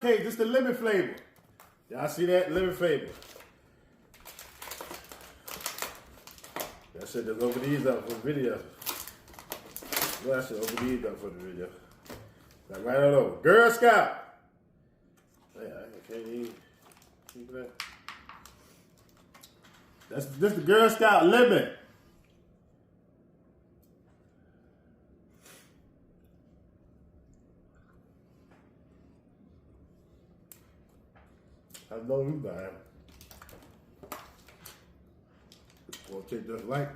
Hey, this the lemon flavor. Y'all see that? Lemon flavor. That shit just open these up for the video. Well, I should open these up for the video. Like right on over. Girl Scout. Yeah, I can't even keep that. This the Girl Scout lemon. I know you buying. Gonna take this light.